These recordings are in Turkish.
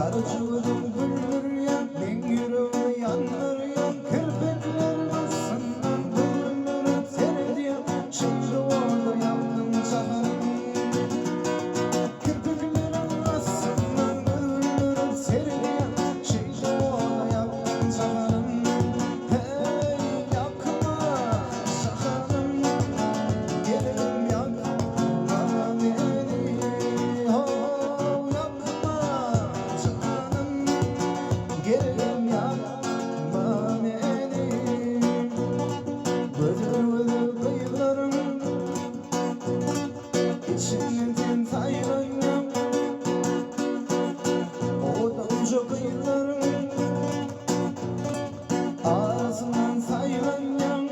Sarıcılığım güldürüyen, ben yüreğimi yandırıyan, kirpiklerim aslından güldürüp seyrediyor. Şimdi orada yandım canım. Kirpiklerim aslından güldürüp seyrediyor. Şimdi orada yandım canım. Hey yakma canım, gelirim yakma beni. Oh yakma canım, gelirim yakma beni. Vıdır vıdır kıyılarım, içimden sayılanım. Odanca kıyılarım, ağzından sayılanım.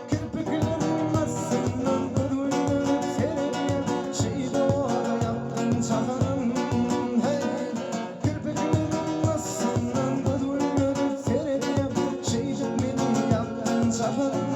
Kirpiklerim aslından güldürüp seyrediyor. Şimdi orada yaptın canım. Hey, kirpiklerim aslından güldürüp seyrediyor. Şimdi beni yaptın canım.